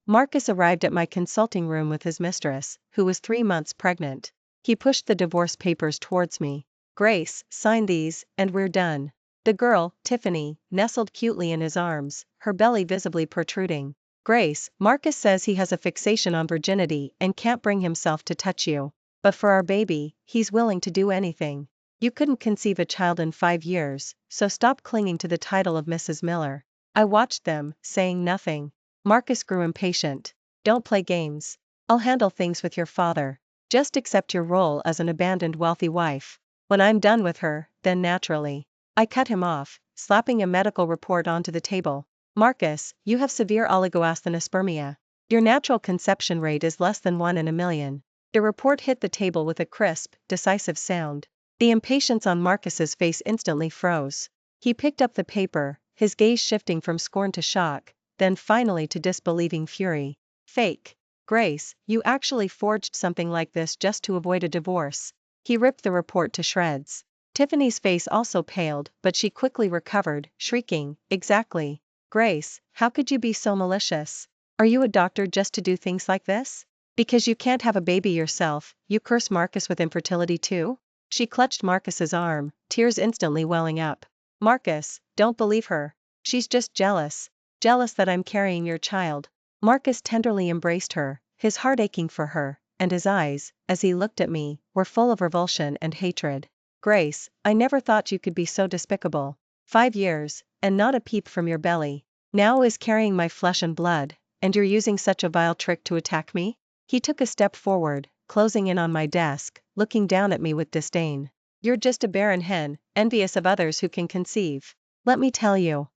Marcus arrived at my consulting room with his mistress, who was 3 months pregnant. He pushed the divorce papers towards me. "Grace, sign these, and we're done." The girl, Tiffany, nestled cutely in his arms, her belly visibly protruding. "Grace, Marcus says he has a fixation on virginity and can't bring himself to touch you. But for our baby, he's willing to do anything. You couldn't conceive a child in 5 years, so stop clinging to the title of Mrs. Miller." I watched them, saying nothing. Marcus grew impatient. "Don't play games. I'll handle things with your father. Just accept your role as an abandoned wealthy wife. When I'm done with her, then naturally." I cut him off, slapping a medical report onto the table. "Marcus, you have severe oligoasthenospermia. Your natural conception rate is less than 1 in a million." The report hit the table with a crisp, decisive sound. The impatience on Marcus's face instantly froze. He picked up the paper, his gaze shifting from scorn to shock, then finally to disbelieving fury. "Fake. Grace, you actually forged something like this just to avoid a divorce." He ripped the report to shreds. Tiffany's face also paled, but she quickly recovered, shrieking, "Exactly. Grace, how could you be so malicious? Are you a doctor just to do things like this? Because you can't have a baby yourself, you curse Marcus with infertility too?" She clutched Marcus's arm, tears instantly welling up. "Marcus, don't believe her. She's just jealous. Jealous that I'm carrying your child." Marcus tenderly embraced her, his heart aching for her, and his eyes, as he looked at me, were full of revulsion and hatred. "Grace, I never thought you could be so despicable. 5 years, and not a peep from your belly. Now is carrying my flesh and blood, and you're using such a vile trick to attack me?" He took a step forward, closing in on my desk, looking down at me with disdain. "You're just a barren hen, envious of others who can conceive. Let me tell you.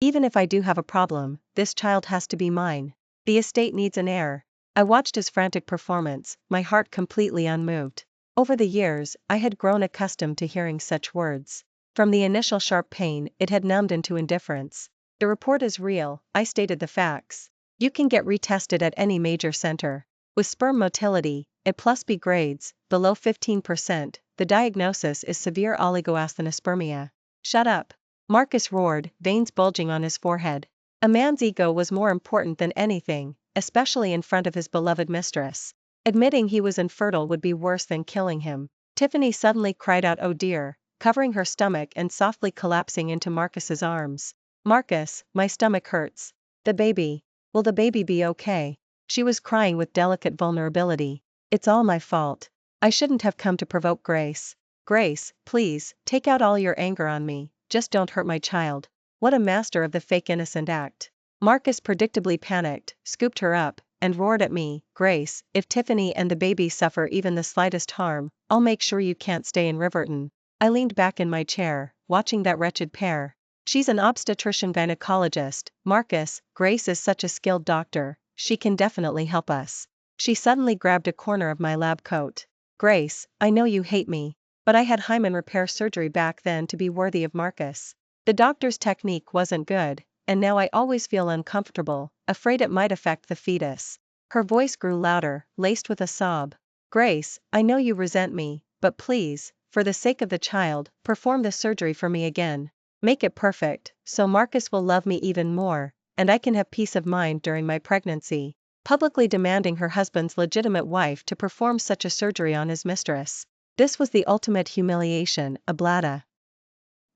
Even if I do have a problem, this child has to be mine. The estate needs an heir." I watched his frantic performance, my heart completely unmoved. Over the years, I had grown accustomed to hearing such words. From the initial sharp pain, it had numbed into indifference. "The report is real," I stated the facts. "You can get retested at any major center. With sperm motility, A plus B grades, below 15%, the diagnosis is severe oligoasthenospermia." "Shut up!" Marcus roared, veins bulging on his forehead. A man's ego was more important than anything, especially in front of his beloved mistress. Admitting he was infertile would be worse than killing him. Tiffany suddenly cried out, "Oh dear," covering her stomach and softly collapsing into Marcus's arms. "Marcus, my stomach hurts. The baby. Will the baby be okay?" She was crying with delicate vulnerability. "It's all my fault. I shouldn't have come to provoke Grace. Grace, please, take out all your anger on me, just don't hurt my child." What a master of the fake innocent act. Marcus predictably panicked, scooped her up, and roared at me, "Grace, if Tiffany and the baby suffer even the slightest harm, I'll make sure you can't stay in Riverton." I leaned back in my chair, watching that wretched pair. "She's an obstetrician-gynecologist, Marcus. Grace is such a skilled doctor, she can definitely help us." She suddenly grabbed a corner of my lab coat. "Grace, I know you hate me, but I had hymen repair surgery back then to be worthy of Marcus. The doctor's technique wasn't good, and now I always feel uncomfortable, afraid it might affect the fetus." Her voice grew louder, laced with a sob. "Grace, I know you resent me, but please, for the sake of the child, perform the surgery for me again. Make it perfect, so Marcus will love me even more, and I can have peace of mind during my pregnancy." Publicly demanding her husband's legitimate wife to perform such a surgery on his mistress. This was the ultimate humiliation, a blata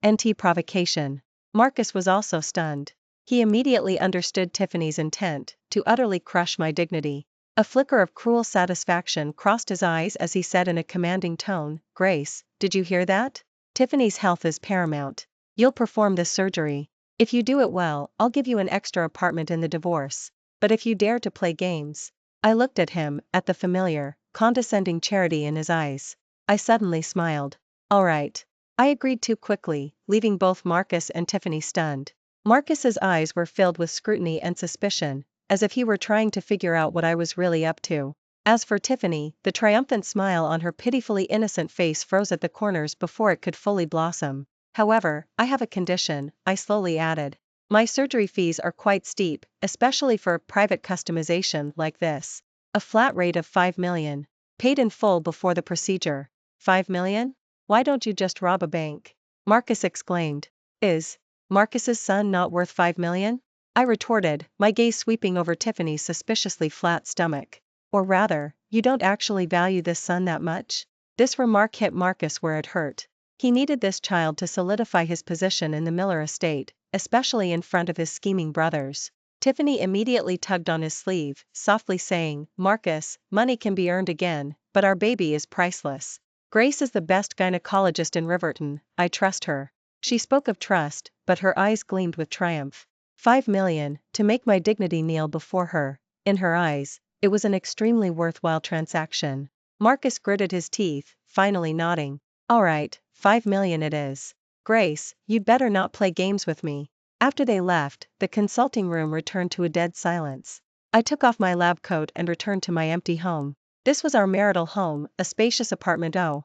NT provocation. Marcus was also stunned. He immediately understood Tiffany's intent, to utterly crush my dignity. A flicker of cruel satisfaction crossed his eyes as he said in a commanding tone, "Grace, did you hear that? Tiffany's health is paramount. You'll perform this surgery. If you do it well, I'll give you an extra apartment in the divorce. But if you dare to play games..." I looked at him, at the familiar, condescending charity in his eyes. I suddenly smiled. "All right." I agreed too quickly, leaving both Marcus and Tiffany stunned. Marcus's eyes were filled with scrutiny and suspicion, as if he were trying to figure out what I was really up to. As for Tiffany, the triumphant smile on her pitifully innocent face froze at the corners before it could fully blossom. "However, I have a condition," I slowly added. "My surgery fees are quite steep, especially for a private customization like this. A flat rate of 5 million. Paid in full before the procedure." 5 million? Why don't you just rob a bank?" Marcus exclaimed. "Is Marcus's son not worth 5 million? I retorted, my gaze sweeping over Tiffany's suspiciously flat stomach. Or rather, you don't actually value this son that much? This remark hit Marcus where it hurt. He needed this child to solidify his position in the Miller estate, especially in front of his scheming brothers. Tiffany immediately tugged on his sleeve, softly saying, Marcus, money can be earned again, but our baby is priceless. Grace is the best gynecologist in Riverton, I trust her. She spoke of trust, but her eyes gleamed with triumph. 5 million, to make my dignity kneel before her. In her eyes, it was an extremely worthwhile transaction. Marcus gritted his teeth, finally nodding. All right, 5 million it is. Grace, you'd better not play games with me. After they left, the consulting room returned to a dead silence. I took off my lab coat and returned to my empty home. This was our marital home, a spacious apartment of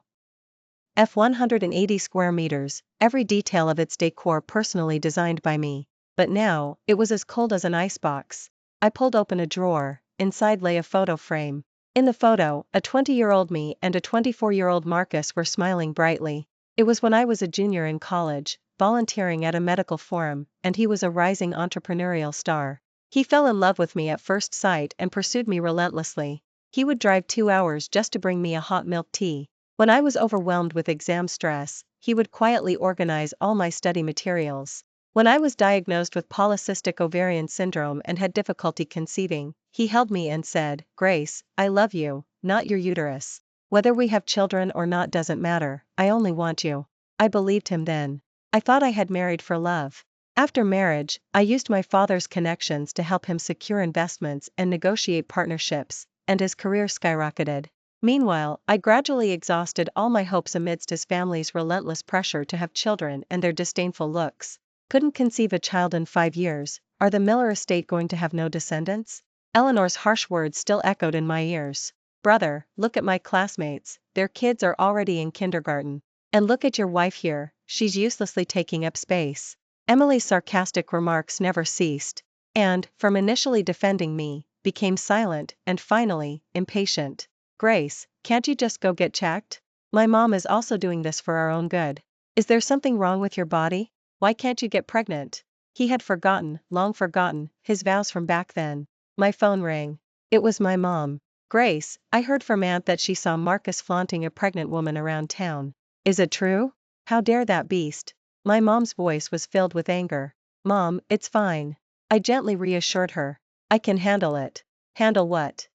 180 square meters, every detail of its decor personally designed by me. But now, it was as cold as an icebox. I pulled open a drawer. Inside lay a photo frame. In the photo, a 20-year-old me and a 24-year-old Marcus were smiling brightly. It was when I was a junior in college, volunteering at a medical forum, and he was a rising entrepreneurial star. He fell in love with me at first sight and pursued me relentlessly. He would drive 2 hours just to bring me a hot milk tea. When I was overwhelmed with exam stress, he would quietly organize all my study materials. When I was diagnosed with polycystic ovarian syndrome and had difficulty conceiving, he held me and said, Grace, I love you, not your uterus. Whether we have children or not doesn't matter, I only want you. I believed him then. I thought I had married for love. After marriage, I used my father's connections to help him secure investments and negotiate partnerships, and his career skyrocketed. Meanwhile, I gradually exhausted all my hopes amidst his family's relentless pressure to have children and their disdainful looks. Couldn't conceive a child in 5 years. Are the Miller estate going to have no descendants? Eleanor's harsh words still echoed in my ears. Brother, look at my classmates, their kids are already in kindergarten. And look at your wife here, she's uselessly taking up space. Emily's sarcastic remarks never ceased. And, from initially defending me, became silent, and finally, impatient. Grace, can't you just go get checked? My mom is also doing this for our own good. Is there something wrong with your body? Why can't you get pregnant? He had forgotten, long forgotten, his vows from back then. My phone rang. It was my mom. Grace, I heard from Aunt that she saw Marcus flaunting a pregnant woman around town. Is it true? How dare that beast? My mom's voice was filled with anger. Mom, it's fine. I gently reassured her. I can handle it. Handle what?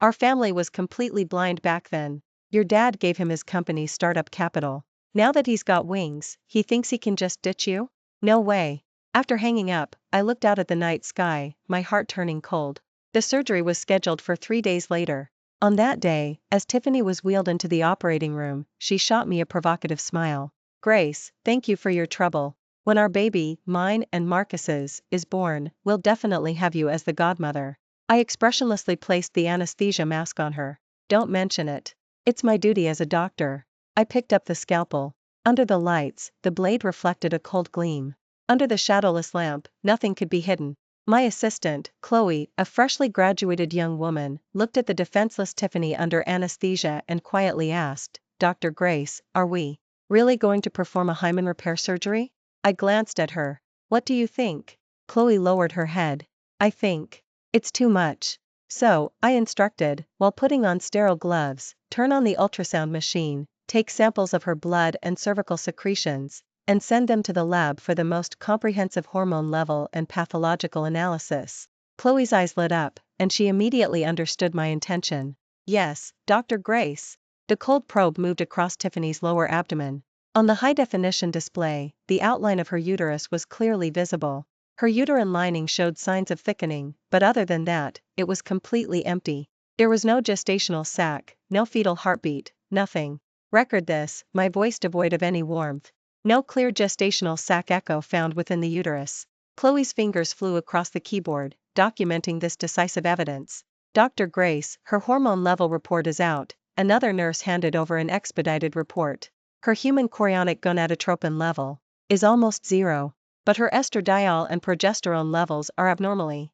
Our family was completely blind back then. Your dad gave him his company's startup capital. Now that he's got wings, he thinks he can just ditch you? No way. After hanging up, I looked out at the night sky, my heart turning cold. The surgery was scheduled for 3 days later. On that day, as Tiffany was wheeled into the operating room, she shot me a provocative smile. Grace, thank you for your trouble. When our baby, mine and Marcus's, is born, we'll definitely have you as the godmother. I expressionlessly placed the anesthesia mask on her. Don't mention it. It's my duty as a doctor. I picked up the scalpel. Under the lights, the blade reflected a cold gleam. Under the shadowless lamp, nothing could be hidden. My assistant, Chloe, a freshly graduated young woman, looked at the defenseless Tiffany under anesthesia and quietly asked, Dr. Grace, are we really going to perform a hymen repair surgery? I glanced at her. What do you think? Chloe lowered her head. I think it's too much. So, I instructed, while putting on sterile gloves, turn on the ultrasound machine, take samples of her blood and cervical secretions, and send them to the lab for the most comprehensive hormone level and pathological analysis. Chloe's eyes lit up, and she immediately understood my intention. Yes, Dr. Grace. The cold probe moved across Tiffany's lower abdomen. On the high-definition display, the outline of her uterus was clearly visible. Her uterine lining showed signs of thickening, but other than that, it was completely empty. There was no gestational sac, no fetal heartbeat, nothing. Record this, my voice devoid of any warmth. No clear gestational sac echo found within the uterus. Chloe's fingers flew across the keyboard, documenting this decisive evidence. Dr. Grace, her hormone level report is out. Another nurse handed over an expedited report. Her human chorionic gonadotropin level is almost 0. But her estradiol and progesterone levels are abnormally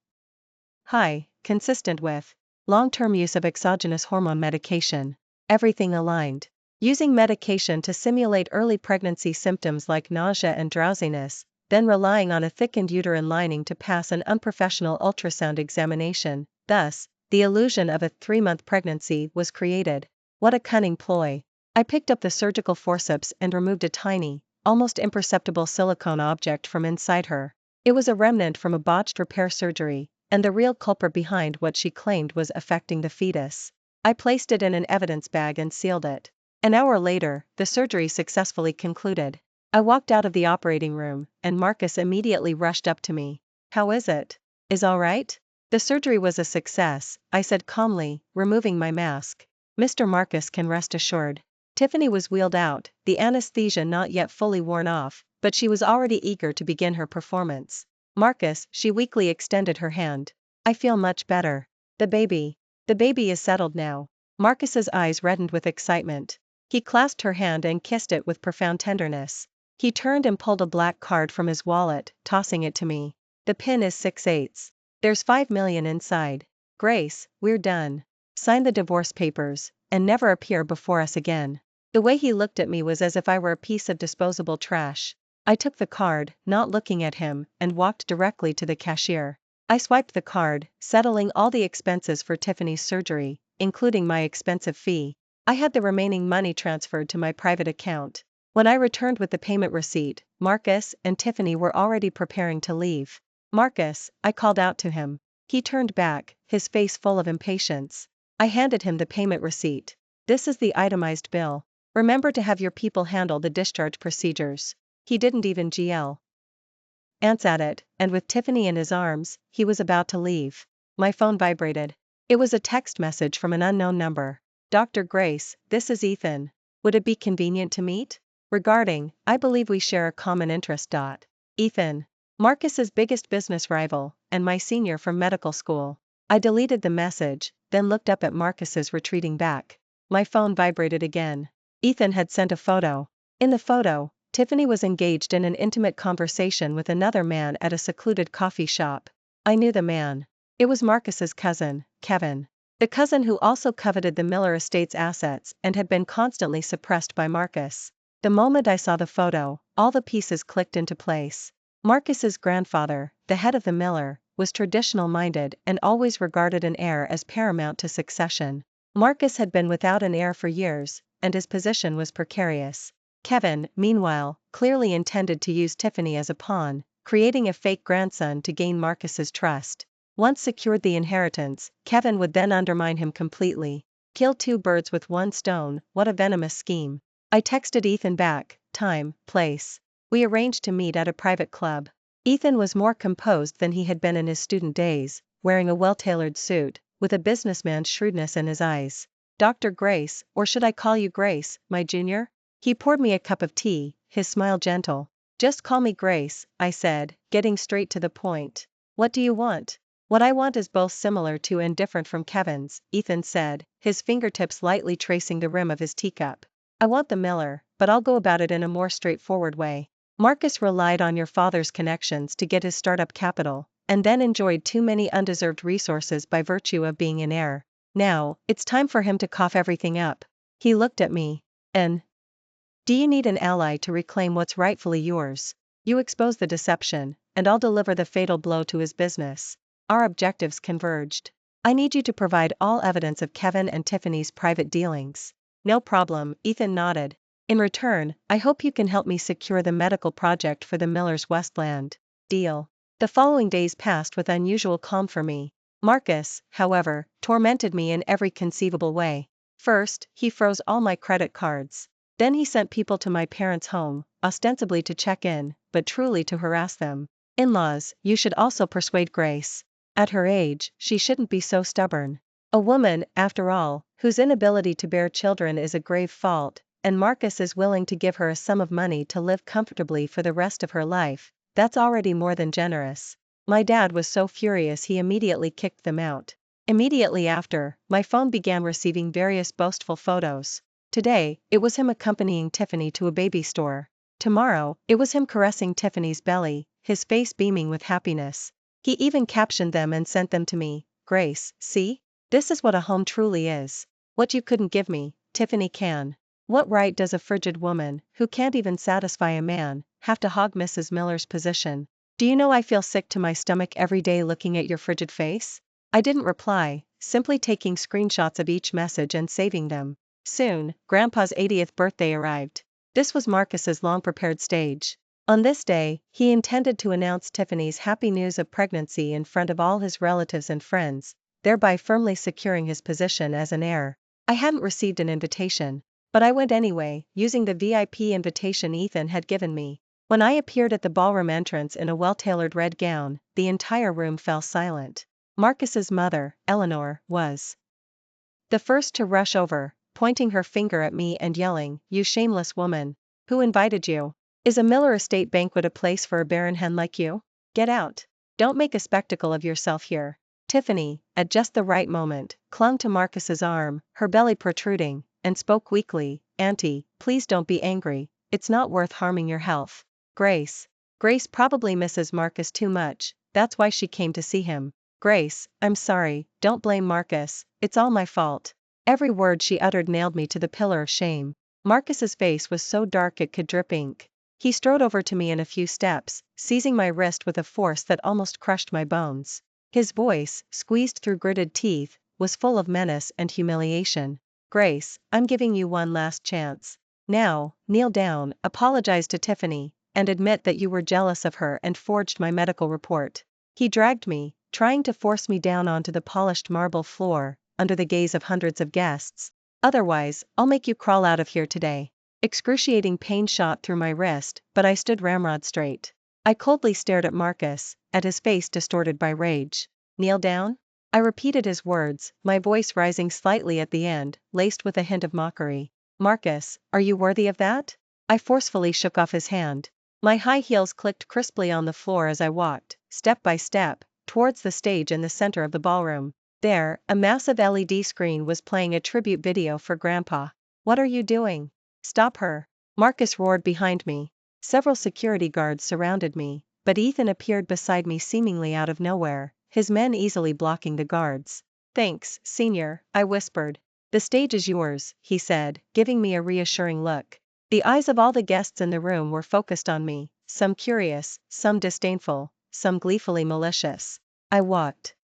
high, consistent with long-term use of exogenous hormone medication. Everything aligned. Using medication to simulate early pregnancy symptoms like nausea and drowsiness, then relying on a thickened uterine lining to pass an unprofessional ultrasound examination. Thus, the illusion of a 3-month pregnancy was created. What a cunning ploy. I picked up the surgical forceps and removed a tiny, almost imperceptible silicone object from inside her. It was a remnant from a botched repair surgery, and the real culprit behind what she claimed was affecting the fetus. I placed it in an evidence bag and sealed it. An hour later, the surgery successfully concluded. I walked out of the operating room, and Marcus immediately rushed up to me. "How is it? Is all right?" "The surgery was a success," I said calmly, removing my mask. "Mr. Marcus can rest assured." Tiffany was wheeled out, the anesthesia not yet fully worn off, but she was already eager to begin her performance. "Marcus," she weakly extended her hand. "I feel much better. The baby is settled now." Marcus's eyes reddened with excitement. He clasped her hand and kissed it with profound tenderness. He turned and pulled a black card from his wallet, tossing it to me. "The pin is 6/8. There's 5 million inside. Grace, we're done. Sign the divorce papers, and never appear before us again." The way he looked at me was as if I were a piece of disposable trash. I took the card, not looking at him, and walked directly to the cashier. I swiped the card, settling all the expenses for Tiffany's surgery, including my expensive fee. I had the remaining money transferred to my private account. When I returned with the payment receipt, Marcus and Tiffany were already preparing to leave. "Marcus," I called out to him. He turned back, his face full of impatience. I handed him the payment receipt. "This is the itemized bill. Remember to have your people handle the discharge procedures." He didn't even glance at it, and with Tiffany in his arms, he was about to leave. My phone vibrated. It was a text message from an unknown number. "Dr. Grace, this is Ethan. Would it be convenient to meet? Regarding, I believe we share a common interest. Ethan. Marcus's biggest business rival, and my senior from medical school." I deleted the message, then looked up at Marcus's retreating back. My phone vibrated again. Ethan had sent a photo. In the photo, Tiffany was engaged in an intimate conversation with another man at a secluded coffee shop. I knew the man. It was Marcus's cousin, Kevin. The cousin who also coveted the Miller estate's assets and had been constantly suppressed by Marcus. The moment I saw the photo, all the pieces clicked into place. Marcus's grandfather, the head of the Miller, was traditional-minded and always regarded an heir as paramount to succession. Marcus had been without an heir for years, and his position was precarious. Kevin, meanwhile, clearly intended to use Tiffany as a pawn, creating a fake grandson to gain Marcus's trust. Once secured the inheritance, Kevin would then undermine him completely. Kill 2 birds with 1 stone, what a venomous scheme. I texted Ethan back, time, place. We arranged to meet at a private club. Ethan was more composed than he had been in his student days, wearing a well-tailored suit, with a businessman's shrewdness in his eyes. "Dr. Grace, or should I call you Grace, my junior?" He poured me a cup of tea, his smile gentle. "Just call me Grace," I said, getting straight to the point. "What do you want?" "What I want is both similar to and different from Kevin's," Ethan said, his fingertips lightly tracing the rim of his teacup. "I want the Miller, but I'll go about it in a more straightforward way. Marcus relied on your father's connections to get his startup capital, and then enjoyed too many undeserved resources by virtue of being an heir. Now, it's time for him to cough everything up." He looked at me. "Do you need an ally to reclaim what's rightfully yours? You expose the deception, and I'll deliver the fatal blow to his business." Our objectives converged. "I need you to provide all evidence of Kevin and Tiffany's private dealings." "No problem," Ethan nodded. "In return, I hope you can help me secure the medical project for the Miller's Westland. Deal." The following days passed with unusual calm for me. Marcus, however, tormented me in every conceivable way. First, he froze all my credit cards. Then he sent people to my parents' home, ostensibly to check in, but truly to harass them. "In-laws, you should also persuade Grace. At her age, she shouldn't be so stubborn. A woman, after all, whose inability to bear children is a grave fault, and Marcus is willing to give her a sum of money to live comfortably for the rest of her life, that's already more than generous." My dad was so furious he immediately kicked them out. Immediately after, my phone began receiving various boastful photos. Today, it was him accompanying Tiffany to a baby store. Tomorrow, it was him caressing Tiffany's belly, his face beaming with happiness. He even captioned them and sent them to me. "Grace, see? This is what a home truly is. What you couldn't give me, Tiffany can." What right does a frigid woman, who can't even satisfy a man, have to hog Mrs. Miller's position? Do you know I feel sick to my stomach every day looking at your frigid face? I didn't reply, simply taking screenshots of each message and saving them. Soon, Grandpa's 80th birthday arrived. This was Marcus's long-prepared stage. On this day, he intended to announce Tiffany's happy news of pregnancy in front of all his relatives and friends, thereby firmly securing his position as an heir. I hadn't received an invitation, but I went anyway, using the VIP invitation Ethan had given me. When I appeared at the ballroom entrance in a well-tailored red gown, the entire room fell silent. Marcus's mother, Eleanor, was the first to rush over, pointing her finger at me and yelling, "You shameless woman! Who invited you? Is a Miller Estate banquet a place for a barren hen like you? Get out! Don't make a spectacle of yourself here." Tiffany, at just the right moment, clung to Marcus's arm, her belly protruding, and spoke weakly, "Auntie, please don't be angry, it's not worth harming your health." Grace probably misses Marcus too much, that's why she came to see him. "Grace, I'm sorry, don't blame Marcus, it's all my fault." Every word she uttered nailed me to the pillar of shame. Marcus's face was so dark it could drip ink. He strode over to me in a few steps, seizing my wrist with a force that almost crushed my bones. His voice, squeezed through gritted teeth, was full of menace and humiliation. "Grace, I'm giving you one last chance. Now, kneel down, apologize to Tiffany, and admit that you were jealous of her and forged my medical report." He dragged me, trying to force me down onto the polished marble floor, under the gaze of hundreds of guests. "Otherwise, I'll make you crawl out of here today." Excruciating pain shot through my wrist, but I stood ramrod straight. I coldly stared at Marcus, at his face distorted by rage. "Kneel down?" I repeated his words, my voice rising slightly at the end, laced with a hint of mockery. "Marcus, are you worthy of that?" I forcefully shook off his hand. My high heels clicked crisply on the floor as I walked, step by step, towards the stage in the center of the ballroom. There, a massive LED screen was playing a tribute video for Grandpa. "What are you doing? Stop her!" Marcus roared behind me. Several security guards surrounded me, but Ethan appeared beside me seemingly out of nowhere, his men easily blocking the guards. "Thanks, Senior," I whispered. "The stage is yours," he said, giving me a reassuring look. The eyes of all the guests in the room were focused on me, some curious, some disdainful, some gleefully malicious. I walked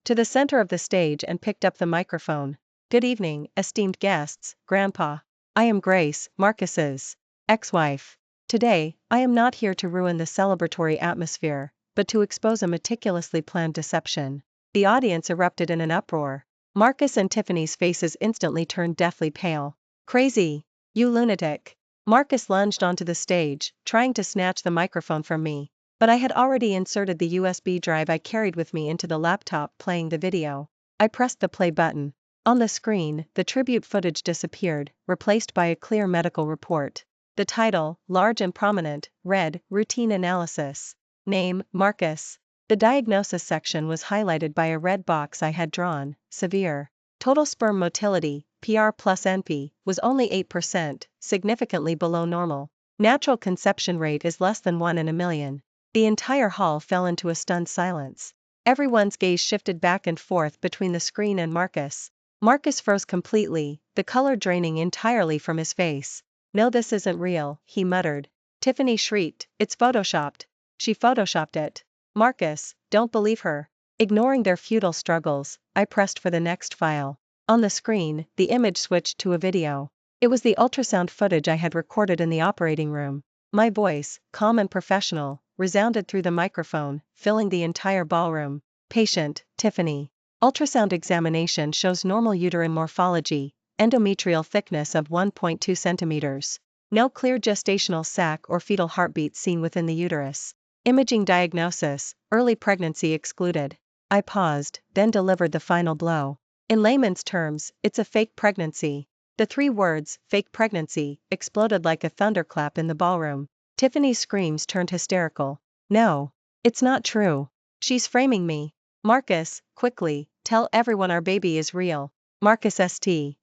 to the center of the stage and picked up the microphone. "Good evening, esteemed guests, Grandpa. I am Grace, Marcus's ex-wife. Today, I am not here to ruin the celebratory atmosphere, but to expose a meticulously planned deception." The audience erupted in an uproar. Marcus and Tiffany's faces instantly turned deathly pale. "Crazy! You lunatic!" Marcus lunged onto the stage, trying to snatch the microphone from me. But I had already inserted the USB drive I carried with me into the laptop playing the video. I pressed the play button. On the screen, the tribute footage disappeared, replaced by a clear medical report. The title, large and prominent, read, "Routine Analysis." Name, Marcus. The diagnosis section was highlighted by a red box I had drawn, severe. Total sperm motility, PR plus NP, was only 8%, significantly below normal. Natural conception rate is less than 1 in a million. The entire hall fell into a stunned silence. Everyone's gaze shifted back and forth between the screen and Marcus. Marcus froze completely, the color draining entirely from his face. "No, this isn't real," he muttered. Tiffany shrieked, "It's photoshopped. She photoshopped it." "Marcus, don't believe her." Ignoring their futile struggles, I pressed for the next file. On the screen, the image switched to a video. It was the ultrasound footage I had recorded in the operating room. My voice, calm and professional, resounded through the microphone, filling the entire ballroom. "Patient, Tiffany. Ultrasound examination shows normal uterine morphology, endometrial thickness of 1.2 centimeters. No clear gestational sac or fetal heartbeat seen within the uterus. Imaging diagnosis, early pregnancy excluded." I paused, then delivered the final blow. "In layman's terms, it's a fake pregnancy." The 3 words, "fake pregnancy," exploded like a thunderclap in the ballroom. Tiffany's screams turned hysterical. "No. It's not true. She's framing me." "Marcus, quickly, tell everyone our baby is real." Marcus St.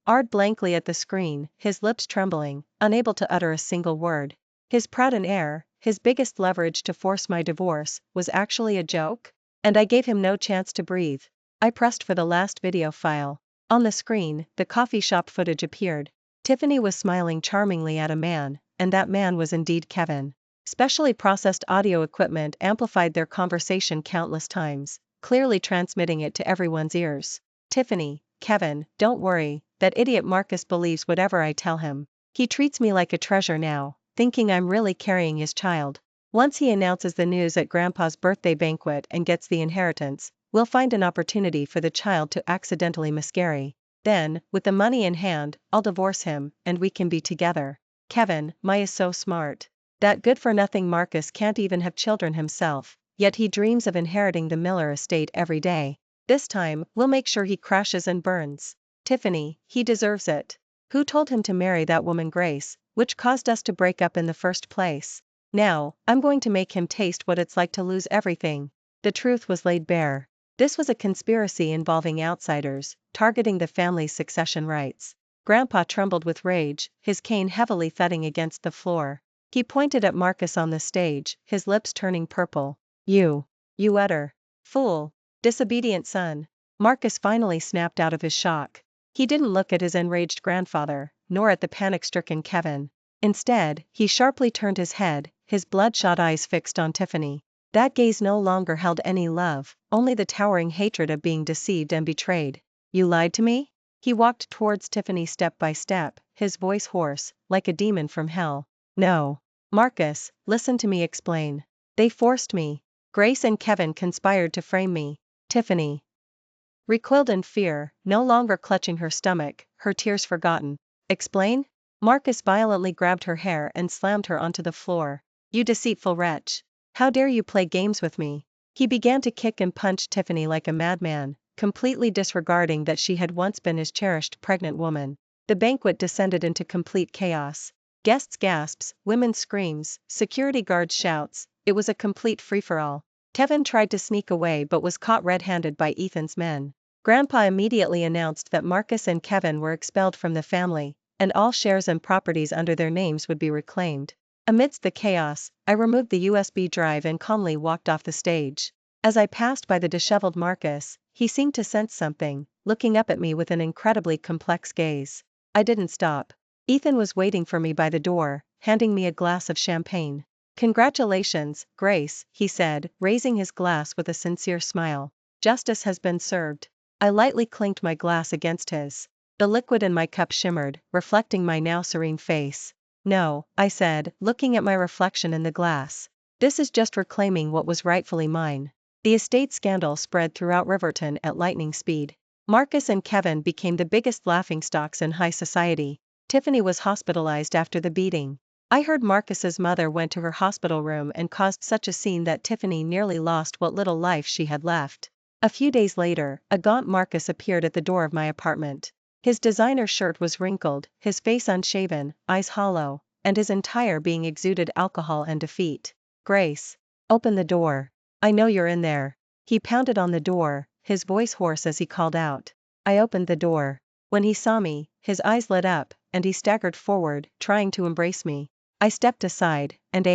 Ard blankly at the screen, his lips trembling, unable to utter a single word. His pride and air, his biggest leverage to force my divorce, was actually a joke? And I gave him no chance to breathe. I pressed for the last video file. On the screen, the coffee shop footage appeared. Tiffany was smiling charmingly at a man, and that man was indeed Kevin. Specially processed audio equipment amplified their conversation countless times, clearly transmitting it to everyone's ears. Tiffany, Kevin, don't worry, that idiot Marcus believes whatever I tell him. He treats me like a treasure now, thinking I'm really carrying his child. Once he announces the news at Grandpa's birthday banquet and gets the inheritance, we'll find an opportunity for the child to accidentally miscarry. Then, with the money in hand, I'll divorce him, and we can be together. Kevin, my is so smart. That good-for-nothing Marcus can't even have children himself, yet he dreams of inheriting the Miller estate every day. This time, we'll make sure he crashes and burns. Tiffany, he deserves it. Who told him to marry that woman Grace, which caused us to break up in the first place? Now, I'm going to make him taste what it's like to lose everything. The truth was laid bare. This was a conspiracy involving outsiders, targeting the family's succession rights. Grandpa trembled with rage, his cane heavily thudding against the floor. He pointed at Marcus on the stage, his lips turning purple. You utter fool, disobedient son. Marcus finally snapped out of his shock. He didn't look at his enraged grandfather, nor at the panic-stricken Kevin. Instead, he sharply turned his head, his bloodshot eyes fixed on Tiffany. That gaze no longer held any love, only the towering hatred of being deceived and betrayed. You lied to me? He walked towards Tiffany step by step, his voice hoarse, like a demon from hell. No. Marcus, listen to me explain. They forced me. Grace and Kevin conspired to frame me. Tiffany recoiled in fear, no longer clutching her stomach, her tears forgotten. Explain? Marcus violently grabbed her hair and slammed her onto the floor. You deceitful wretch. How dare you play games with me? He began to kick and punch Tiffany like a madman, completely disregarding that she had once been his cherished pregnant woman. The banquet descended into complete chaos. Guests' gasps, women's screams, security guards' shouts, it was a complete free-for-all. Kevin tried to sneak away but was caught red-handed by Ethan's men. Grandpa immediately announced that Marcus and Kevin were expelled from the family, and all shares and properties under their names would be reclaimed. Amidst the chaos, I removed the USB drive and calmly walked off the stage. As I passed by the disheveled Marcus, he seemed to sense something, looking up at me with an incredibly complex gaze. I didn't stop. Ethan was waiting for me by the door, handing me a glass of champagne. Congratulations, Grace, he said, raising his glass with a sincere smile. Justice has been served. I lightly clinked my glass against his. The liquid in my cup shimmered, reflecting my now serene face. No, I said, looking at my reflection in the glass. This is just reclaiming what was rightfully mine. The estate scandal spread throughout Riverton at lightning speed. Marcus and Kevin became the biggest laughingstocks in high society. Tiffany was hospitalized after the beating. I heard Marcus's mother went to her hospital room and caused such a scene that Tiffany nearly lost what little life she had left. A few days later, a gaunt Marcus appeared at the door of my apartment. His designer shirt was wrinkled, his face unshaven, eyes hollow, and his entire being exuded alcohol and defeat. Grace, open the door. I know you're in there. He pounded on the door, his voice hoarse as he called out. I opened the door. When he saw me, his eyes lit up, and he staggered forward, trying to embrace me. I stepped aside, and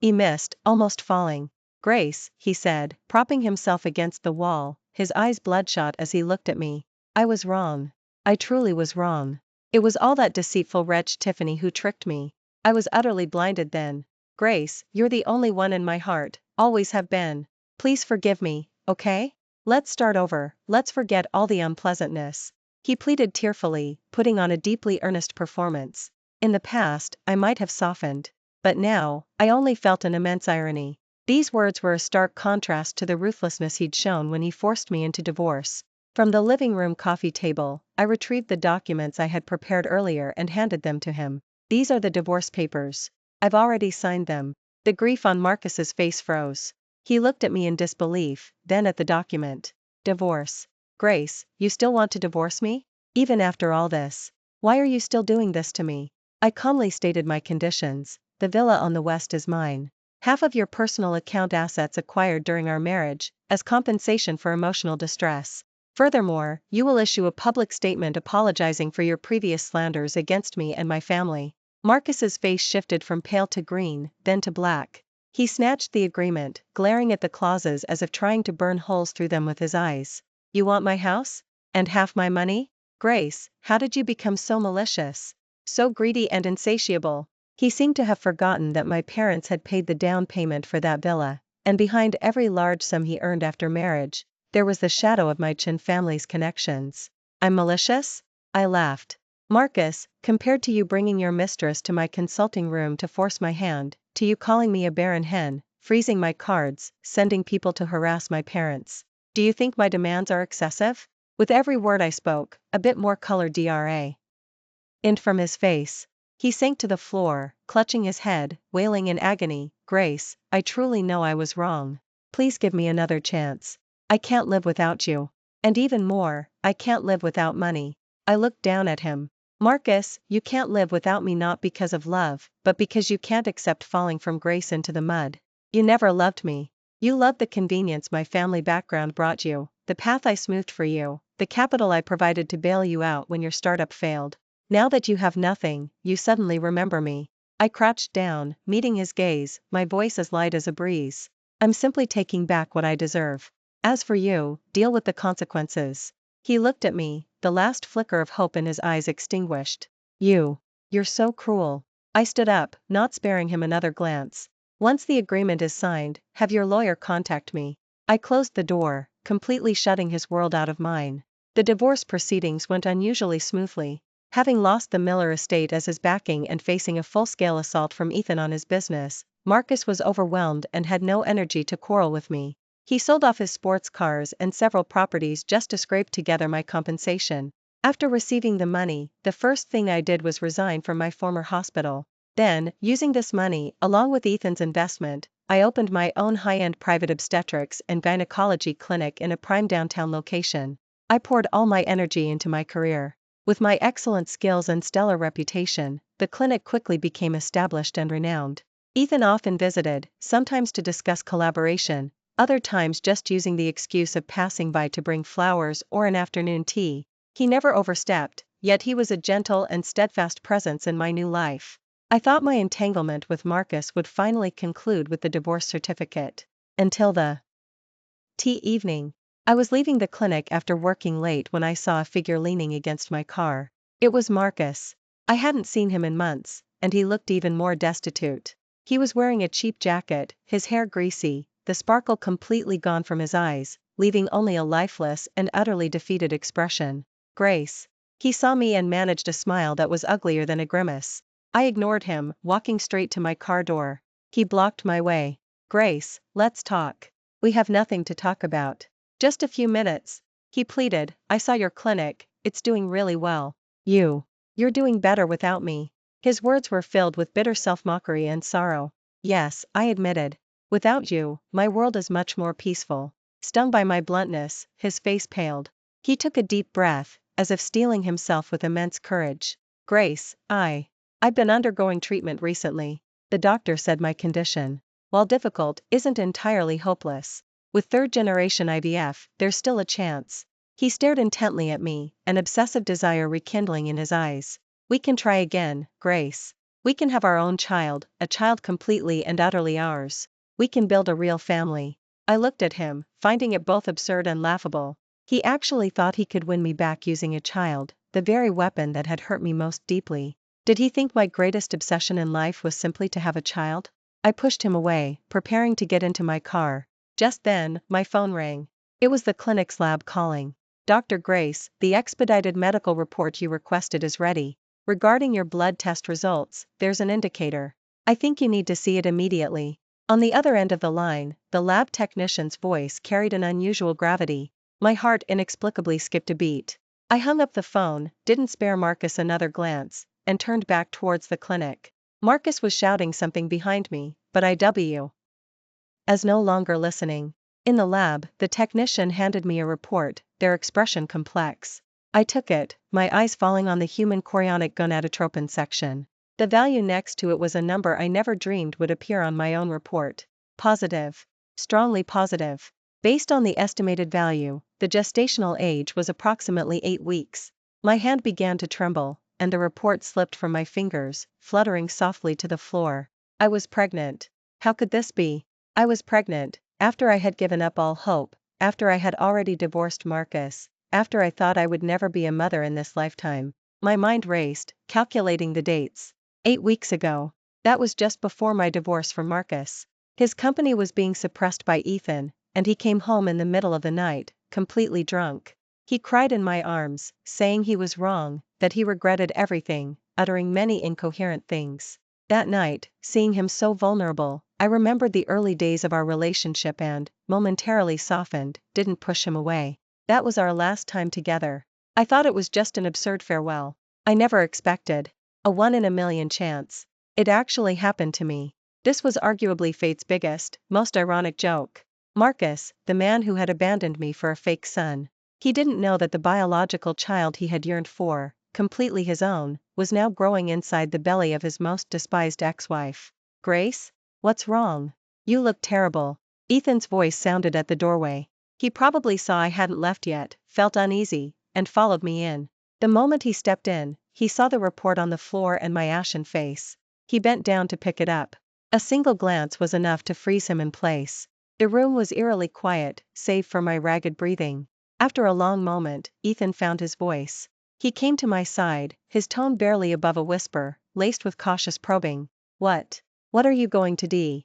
he missed, almost falling. Grace, he said, propping himself against the wall, his eyes bloodshot as he looked at me. I was wrong. I truly was wrong. It was all that deceitful wretch Tiffany who tricked me. I was utterly blinded then. Grace, you're the only one in my heart, always have been. Please forgive me, okay? Let's start over, let's forget all the unpleasantness. He pleaded tearfully, putting on a deeply earnest performance. In the past, I might have softened. But now, I only felt an immense irony. These words were a stark contrast to the ruthlessness he'd shown when he forced me into divorce. From the living room coffee table, I retrieved the documents I had prepared earlier and handed them to him. These are the divorce papers. I've already signed them. The grief on Marcus's face froze. He looked at me in disbelief, then at the document. Divorce. Grace, you still want to divorce me? Even after all this? Why are you still doing this to me? I calmly stated my conditions. The villa on the west is mine. Half of your personal account assets acquired during our marriage, as compensation for emotional distress. Furthermore, you will issue a public statement apologizing for your previous slanders against me and my family. Marcus's face shifted from pale to green, then to black. He snatched the agreement, glaring at the clauses as if trying to burn holes through them with his eyes. You want my house? And half my money? Grace, how did you become so malicious? So greedy and insatiable? He seemed to have forgotten that my parents had paid the down payment for that villa, and behind every large sum he earned after marriage, there was the shadow of my Chin family's connections. I'm malicious? I laughed. Marcus, compared to you bringing your mistress to my consulting room to force my hand, to you calling me a barren hen, freezing my cards, sending people to harass my parents, do you think my demands are excessive? With every word I spoke, a bit more color drained from his face. He sank to the floor, clutching his head, wailing in agony, Grace, I truly know I was wrong. Please give me another chance. I can't live without you. And even more, I can't live without money. I looked down at him. Marcus, you can't live without me not because of love, but because you can't accept falling from grace into the mud. You never loved me. You loved the convenience my family background brought you, the path I smoothed for you, the capital I provided to bail you out when your startup failed. Now that you have nothing, you suddenly remember me. I crouched down, meeting his gaze, my voice as light as a breeze. I'm simply taking back what I deserve. As for you, deal with the consequences. He looked at me, the last flicker of hope in his eyes extinguished. You're so cruel. I stood up, not sparing him another glance. Once the agreement is signed, have your lawyer contact me. I closed the door, completely shutting his world out of mine. The divorce proceedings went unusually smoothly. Having lost the Miller estate as his backing and facing a full-scale assault from Ethan on his business, Marcus was overwhelmed and had no energy to quarrel with me. He sold off his sports cars and several properties just to scrape together my compensation. After receiving the money, the first thing I did was resign from my former hospital. Then, using this money, along with Ethan's investment, I opened my own high-end private obstetrics and gynecology clinic in a prime downtown location. I poured all my energy into my career. With my excellent skills and stellar reputation, the clinic quickly became established and renowned. Ethan often visited, sometimes to discuss collaboration, other times just using the excuse of passing by to bring flowers or an afternoon tea. He never overstepped, yet he was a gentle and steadfast presence in my new life. I thought my entanglement with Marcus would finally conclude with the divorce certificate. Until the tea evening. I was leaving the clinic after working late when I saw a figure leaning against my car. It was Marcus. I hadn't seen him in months, and he looked even more destitute. He was wearing a cheap jacket, his hair greasy, the sparkle completely gone from his eyes, leaving only a lifeless and utterly defeated expression. Grace. He saw me and managed a smile that was uglier than a grimace. I ignored him, walking straight to my car door. He blocked my way. Grace, let's talk. We have nothing to talk about. Just a few minutes. He pleaded, I saw your clinic, it's doing really well. You're doing better without me. His words were filled with bitter self-mockery and sorrow. Yes, I admitted. Without you, my world is much more peaceful. Stung by my bluntness, his face paled. He took a deep breath, as if steeling himself with immense courage. Grace, I've been undergoing treatment recently. The doctor said my condition, while difficult, isn't entirely hopeless. With third-generation IVF, there's still a chance. He stared intently at me, an obsessive desire rekindling in his eyes. We can try again, Grace. We can have our own child, a child completely and utterly ours. We can build a real family. I looked at him, finding it both absurd and laughable. He actually thought he could win me back using a child, the very weapon that had hurt me most deeply. Did he think my greatest obsession in life was simply to have a child? I pushed him away, preparing to get into my car. Just then, my phone rang. It was the clinic's lab calling. Dr. Grace, the expedited medical report you requested is ready. Regarding your blood test results, there's an indicator. I think you need to see it immediately. On the other end of the line, the lab technician's voice carried an unusual gravity. My heart inexplicably skipped a beat. I hung up the phone, didn't spare Marcus another glance, and turned back towards the clinic. Marcus was shouting something behind me, but I as no longer listening. In the lab, the technician handed me a report, their expression complex. I took it, my eyes falling on the human chorionic gonadotropin section. The value next to it was a number I never dreamed would appear on my own report. Positive. Strongly positive. Based on the estimated value, the gestational age was approximately 8 weeks. My hand began to tremble, and the report slipped from my fingers, fluttering softly to the floor. I was pregnant. How could this be? I was pregnant, after I had given up all hope, after I had already divorced Marcus, after I thought I would never be a mother in this lifetime. My mind raced, calculating the dates. 8 weeks ago. That was just before my divorce from Marcus. His company was being suppressed by Ethan, and he came home in the middle of the night, completely drunk. He cried in my arms, saying he was wrong, that he regretted everything, uttering many incoherent things. That night, seeing him so vulnerable, I remembered the early days of our relationship and, momentarily softened, didn't push him away. That was our last time together. I thought it was just an absurd farewell. I never expected a 1 in a million chance. It actually happened to me. This was arguably fate's biggest, most ironic joke. Marcus, the man who had abandoned me for a fake son. He didn't know that the biological child he had yearned for, completely his own, was now growing inside the belly of his most despised ex-wife. Grace? What's wrong? You look terrible. Ethan's voice sounded at the doorway. He probably saw I hadn't left yet, felt uneasy, and followed me in. The moment he stepped in, he saw the report on the floor and my ashen face. He bent down to pick it up. A single glance was enough to freeze him in place. The room was eerily quiet, save for my ragged breathing. After a long moment, Ethan found his voice. He came to my side, his tone barely above a whisper, laced with cautious probing. What? What are you going to do?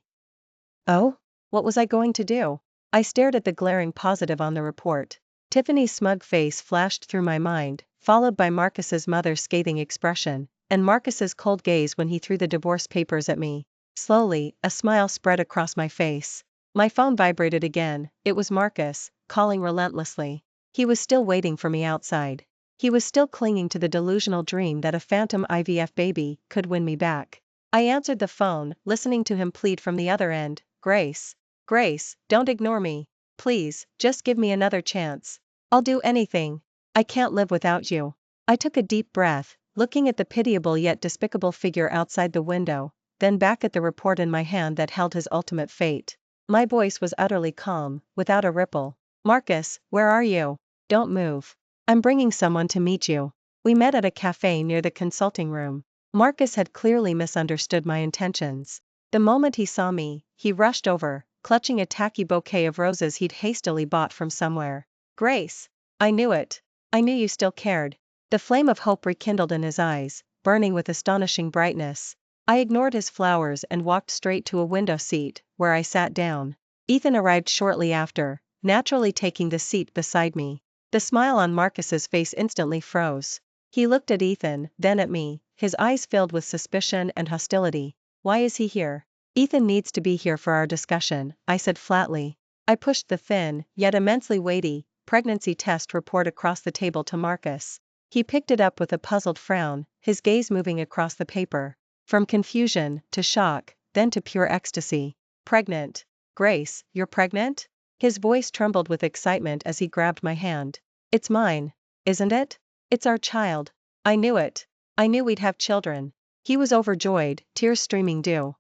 Oh? What was I going to do? I stared at the glaring positive on the report. Tiffany's smug face flashed through my mind, followed by Marcus's mother's scathing expression, and Marcus's cold gaze when he threw the divorce papers at me. Slowly, a smile spread across my face. My phone vibrated again. It was Marcus, calling relentlessly. He was still waiting for me outside. He was still clinging to the delusional dream that a phantom IVF baby could win me back. I answered the phone, listening to him plead from the other end. Grace. Grace, don't ignore me. Please, just give me another chance. I'll do anything. I can't live without you. I took a deep breath, looking at the pitiable yet despicable figure outside the window, then back at the report in my hand that held his ultimate fate. My voice was utterly calm, without a ripple. Marcus, where are you? Don't move. I'm bringing someone to meet you. We met at a cafe near the consulting room. Marcus had clearly misunderstood my intentions. The moment he saw me, he rushed over, clutching a tacky bouquet of roses he'd hastily bought from somewhere. Grace! I knew it. I knew you still cared. The flame of hope rekindled in his eyes, burning with astonishing brightness. I ignored his flowers and walked straight to a window seat, where I sat down. Ethan arrived shortly after, naturally taking the seat beside me. The smile on Marcus's face instantly froze. He looked at Ethan, then at me, his eyes filled with suspicion and hostility. Why is he here? Ethan needs to be here for our discussion, I said flatly. I pushed the thin, yet immensely weighty, pregnancy test report across the table to Marcus. He picked it up with a puzzled frown, his gaze moving across the paper. From confusion, to shock, then to pure ecstasy. Pregnant. Grace, you're pregnant? His voice trembled with excitement as he grabbed my hand. It's mine. Isn't it? It's our child. I knew it. I knew we'd have children. He was overjoyed, tears streaming dew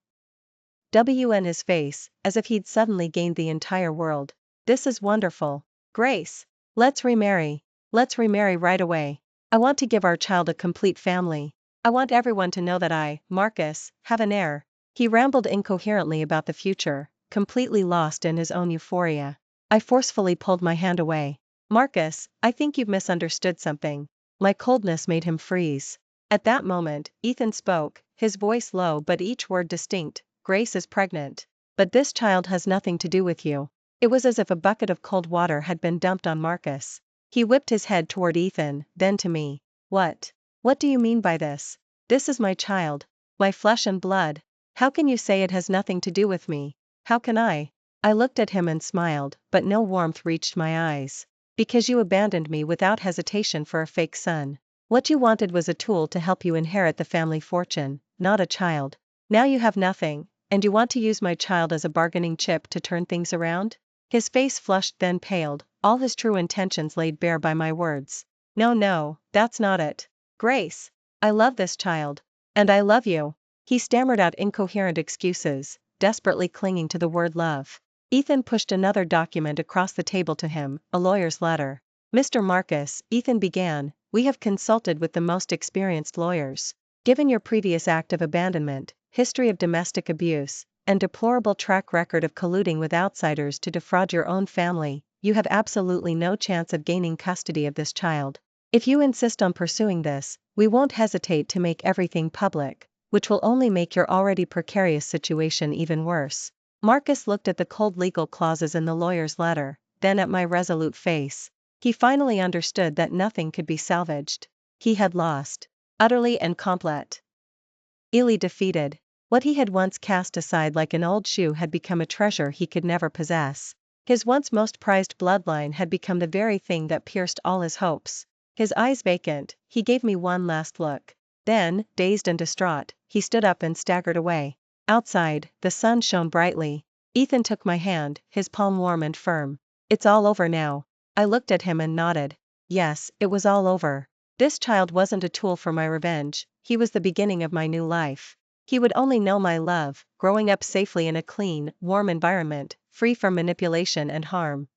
in his face, as if he'd suddenly gained the entire world. This is wonderful. Grace. Let's remarry. Let's remarry right away. I want to give our child a complete family. I want everyone to know that I, Marcus, have an heir. He rambled incoherently about the future, completely lost in his own euphoria. I forcefully pulled my hand away. Marcus, I think you've misunderstood something. My coldness made him freeze. At that moment, Ethan spoke, his voice low but each word distinct. Grace is pregnant. But this child has nothing to do with you. It was as if a bucket of cold water had been dumped on Marcus. He whipped his head toward Ethan, then to me. What? What do you mean by this? This is my child. My flesh and blood. How can you say it has nothing to do with me? How can I? I looked at him and smiled, but no warmth reached my eyes. Because you abandoned me without hesitation for a fake son. What you wanted was a tool to help you inherit the family fortune, not a child. Now you have nothing. And you want to use my child as a bargaining chip to turn things around? His face flushed then paled, all his true intentions laid bare by my words. No, that's not it. Grace. I love this child. And I love you. He stammered out incoherent excuses, desperately clinging to the word love. Ethan pushed another document across the table to him, a lawyer's letter. Mr. Marcus, Ethan began, we have consulted with the most experienced lawyers. Given your previous act of abandonment, history of domestic abuse, and deplorable track record of colluding with outsiders to defraud your own family, you have absolutely no chance of gaining custody of this child. If you insist on pursuing this, we won't hesitate to make everything public, which will only make your already precarious situation even worse. Marcus looked at the cold legal clauses in the lawyer's letter, then at my resolute face. He finally understood that nothing could be salvaged. He had lost. Utterly and completely defeated. What he had once cast aside like an old shoe had become a treasure he could never possess. His once most prized bloodline had become the very thing that pierced all his hopes. His eyes vacant, he gave me one last look. Then, dazed and distraught, he stood up and staggered away. Outside, the sun shone brightly. Ethan took my hand, his palm warm and firm. It's all over now. I looked at him and nodded. Yes, it was all over. This child wasn't a tool for my revenge, he was the beginning of my new life. He would only know my love, growing up safely in a clean, warm environment, free from manipulation and harm.